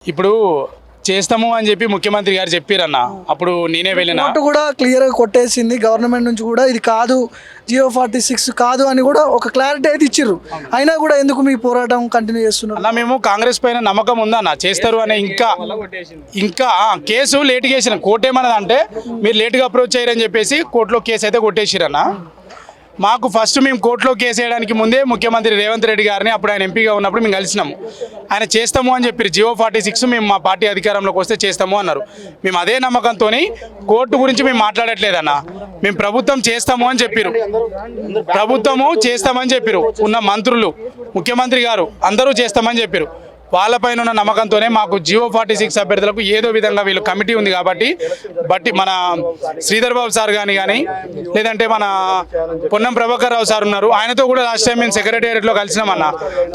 ఇప్పుడు చేస్తాము అని చెప్పి ముఖ్యమంత్రి గారు చెప్పారన్న. అప్పుడు నేనే వెళ్ళిన కోర్టు కూడా క్లియర్గా కొట్టేసింది. గవర్నమెంట్ నుంచి కూడా ఇది కాదు, G46 కాదు అని కూడా ఒక క్లారిటీ అయితే ఇచ్చిర్రు. అయినా కూడా ఎందుకు మీ పోరాటం కంటిన్యూ చేస్తున్నారు? అన్న మేము కాంగ్రెస్ పైన నమ్మకం ఉందన్న, చేస్తారు అని. ఇంకా కేసు లేట్గా వేసిన కోర్టు ఏమన్నదంటే మీరు లేట్గా అప్రోచ్ అయ్యారని చెప్పేసి కోర్టులో కేసు అయితే కొట్టేసిరన్న. మాకు ఫస్ట్ మేము కోర్టులో కేసు వేయడానికి ముందే ముఖ్యమంత్రి రేవంత్ రెడ్డి గారిని, అప్పుడు ఆయన ఎంపీగా ఉన్నప్పుడు మేము కలిసినాము. ఆయన చేస్తాము అని చెప్పారు. G46 మేము మా పార్టీ అధికారంలోకి వస్తే చేస్తాము అన్నారు. మేము అదే నమ్మకంతో కోర్టు గురించి మేము మాట్లాడట్లేదన్న. మేము ప్రభుత్వం చేస్తాము అని చెప్పారు. ప్రభుత్వము చేస్తామని చెప్పారు. ఉన్న మంత్రులు, ముఖ్యమంత్రి గారు అందరూ చేస్తామని చెప్పారు. వాళ్ళపైన ఉన్న నమ్మకంతోనే మాకు G46 అభ్యర్థులకు ఏదో విధంగా వీళ్ళు కమిటీ ఉంది కాబట్టి మన శ్రీధర్ బాబు సార్ కానీ లేదంటే మన పొన్నం ప్రభాకర్ రావు సార్ ఉన్నారు. ఆయనతో కూడా లాస్ట్ టైం మేము సెక్రటేరియట్లో కలిసినామన్న.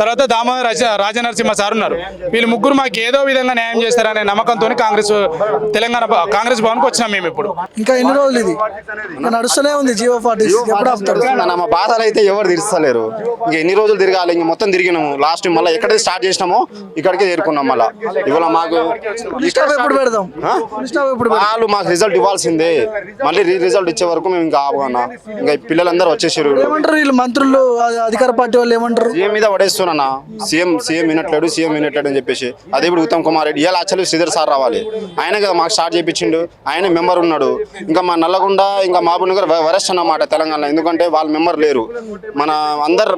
తర్వాత దామోదర్ రాజనరసింహ సార్ ఉన్నారు. వీళ్ళు ముగ్గురు మాకు ఏదో విధంగా న్యాయం చేస్తారనే నమ్మకంతో తెలంగాణ కాంగ్రెస్ భవన్కి వచ్చినాం మేము. ఇప్పుడు ఇంకా ఎన్ని రోజులు ఇది నడుస్తూనే ఉంది G46? ఎప్పుడు ఆపుతారు? మా బాధలు అయితే ఎవరు తీర్చలేరు. ఇంకా ఎన్ని రోజులు తిరగాలి? ఇంక మొత్తం తిరిగినాము. లాస్ట్ మళ్ళీ ఎక్కడైతే స్టార్ట్ చేసినామో ఇక్కడికే చేరుకున్నాం. మళ్ళీ ఇవాళ మాకు ఎప్పుడు పెడదాం? వాళ్ళు మాకు రిజల్ట్ ఇవ్వాల్సిందే. మళ్ళీ రిజల్ట్ ఇచ్చే వరకు మేము ఇంకా ఆపుకున్నా. ఇంకా పిల్లలందరూ వచ్చేసారు. ఏమంటారు వీళ్ళు మంత్రులు, అధికార పార్టీ వాళ్ళు ఏమంటారు? సీఎం మీద పడేస్తున్నా. సీఎం వినట్లేడు అని చెప్పేసి. అదే ఇప్పుడు ఉత్తమ్ కుమార్ రెడ్డి ఇలా యాక్చువల్లీ శ్రీధర్ సార్ రావాలి. ఆయన కదా మాకు స్టార్ట్ చేయించిండు. ఆయన మెంబర్ ఉన్నాడు. ఇంకా మా నల్లగొండ, ఇంకా మహబూబ్ నగర్ వరెస్ట్ అన్నమాట తెలంగాణలో. ఎందుకంటే వాళ్ళ మెంబర్ లేరు. మన అందరు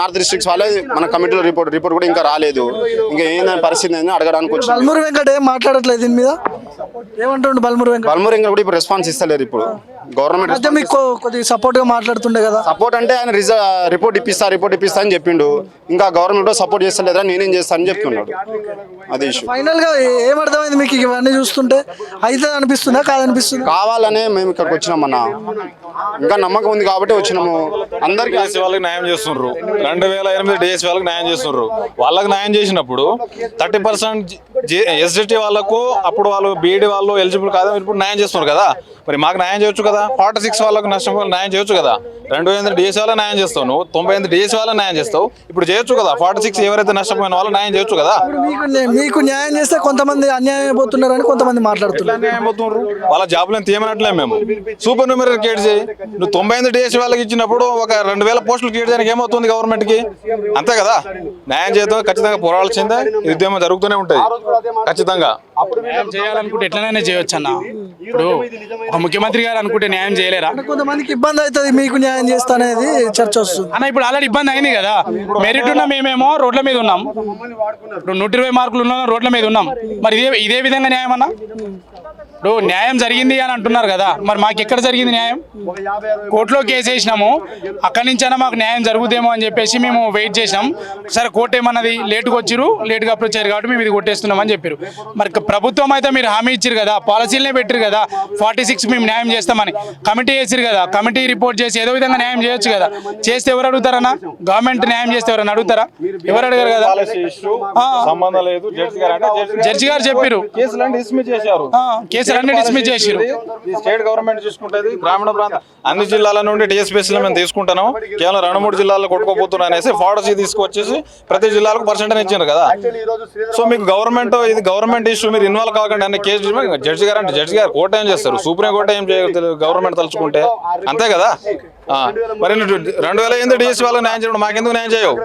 నార్త్ డిస్ట్రిక్ట్స్ వాళ్ళే మన కమిటీలో రిపోర్ట్ కూడా ఇంకా రాలేదు. ఇంకా ఏందని పరిస్థితి అడగడానికి వచ్చి బల్మూరి వెంకట ఏం మాట్లాడట్లేదు దీని మీద. ఏమంటుండే బల్మూరి వెంకట కూడా ఇప్పుడు రెస్పాన్స్ ఇస్తలేరు. ఇప్పుడు గవర్నమెంట్ మీకు కొద్దిగా సపోర్ట్ గా మాట్లాడుతుండే కదా. సపోర్ట్ అంటే ఆయన రిపోర్ట్ ఇప్పిస్తా అని చెప్పిండు. ఇంకా గవర్నమెంట్ సపోర్ట్ చేస్తలేదా, నేనేం చేస్తానని చెప్తున్నాడు. అది ఇష్యూ. ఫైనల్ గా ఏమర్థమైంది మీకు ఇవన్నీ చూస్తుంటే? అయితే అనిపిస్తుందా కాదనిపిస్తుంది? కావాలనే మేము ఇక్కడికి వచ్చినాం అన్న. ఇంకా నమ్మకం ఉంది కాబట్టి వచ్చినాము. అందరికి వాళ్ళకి న్యాయం చేస్తున్నారు. 2008 DSC వాళ్ళకి న్యాయం చేస్తున్నారు. వాళ్ళకి న్యాయం చేసినప్పుడు 30% SDT వాళ్ళకు అప్పుడు వాళ్ళు BD వాళ్ళు ఎలిజిబుల్ కాదు, ఇప్పుడు న్యాయం చేస్తున్నారు కదా. మరి మాకు న్యాయం చేయొచ్చు కదా. 46 వాళ్ళకు నష్టం న్యాయం చేయొచ్చు కదా. 2008 DSC వాళ్ళ న్యాయం చేస్తావు, నువ్వు 98 DSC వాళ్ళ న్యాయం చేస్తావు. ఇప్పుడు చేయొచ్చు కదా. 46 ఎవరైతే నష్టపోయిన వాళ్ళు న్యాయం చేయొచ్చు కదా. మీకు న్యాయం చేస్తే కొంతమంది అన్యాయం అయిపోతున్నారు అని కొంతమంది మాట్లాడుతున్నారు. వాళ్ళ జాబులను తీయమనట్లే మేము. సూపర్ న్యూమరీ క్రియేట్ చేయి. నువ్వు 98 DSC వాళ్ళకి ఇచ్చినప్పుడు ఒక 2000 పోస్టులు క్రియేట్ చేయడానికి ఏమవుతుంది గవర్నమెంట్ కి? అంతే కదా. న్యాయం చేద్దాం, ఖచ్చితంగా పోరాడాల్సిందే. ఉద్యమం జరుగుతూనే ఉంటాయి ఖచ్చితంగా. న్యాయం చేయాలనుకుంటే ఎట్లనైనా చేయొచ్చు అన్న. ఇప్పుడు ఒక ముఖ్యమంత్రి గారు అనుకుంటే న్యాయం చేయలేరా? కొంతమందికి ఇబ్బంది అవుతుంది, మీకు న్యాయం చేస్తా అనేది చర్చ వస్తుంది అన్న. ఇప్పుడు ఆల్రెడీ ఇబ్బంది అయింది కదా. మెరిట్ ఉన్న మేమేమో రోడ్ల మీద ఉన్నాం. ఇప్పుడు 120 మార్కులు ఉన్న రోడ్ల మీద ఉన్నాం. మరి ఇదే విధంగా న్యాయం అన్న? ఇప్పుడు న్యాయం జరిగింది అని అంటున్నారు కదా. మరి మాకు ఎక్కడ జరిగింది న్యాయం? కోర్టులో కేసు వేసినాము. అక్కడి నుంచైనా మాకు న్యాయం జరుగుదేమో అని చెప్పేసి మేము వెయిట్ చేసినాం. సరే కోర్టు ఏమన్నది, లేటుగా వచ్చిరు, లేటుగా అప్రోచ్ అయ్యారు కాబట్టి మేము ఇది కొట్టేస్తున్నాం అని చెప్పారు. మరి ప్రభుత్వం అయితే మీరు హామీ ఇచ్చారు కదా, పాలసీలనే పెట్టారు కదా, 46 మేము న్యాయం చేస్తామని. కమిటీ వేసారు కదా, కమిటీ రిపోర్ట్ చేసి ఏదో విధంగా న్యాయం చేయొచ్చు కదా. చేస్తే ఎవరు అడుగుతారన్నా? గవర్నమెంట్ న్యాయం చేస్తే ఎవరన్నా అడుగుతారా? ఎవరు అడగారు కదా. జడ్జి గారు చెప్పారు కేసులన్నీ డిస్మిస్ చేశారు. స్టేట్ గవర్నమెంట్ చూసుకుంటుంది. గ్రామీణ ప్రాంత అన్ని జిల్లాల నుండి DSPSలు మేము తీసుకుంటాను. కేవలం 2-3 జిల్లాల్లో కొట్టుకోపోతున్నా అనేసి ఫార్వర్డ్ తీసుకొచ్చేసి ప్రతి జిల్లాలకు పర్సెంటేజ్ ఇచ్చారు కదా. సో మీకు ఇది గవర్నమెంట్ ఇష్యూ, మీరు ఇన్వాల్వ్ కాకుండా అన్ని కేసు జడ్జి గారు కోర్టు ఏం చేస్తారు? సుప్రీం కోర్టు ఏం చేయగలుగుతారు గవర్నమెంట్ తలుచుకుంటే? అంతే కదా. మరి 2008 DSC వాళ్ళకి న్యాయం చేయడం మాకెందుకు న్యాయం చేయవు?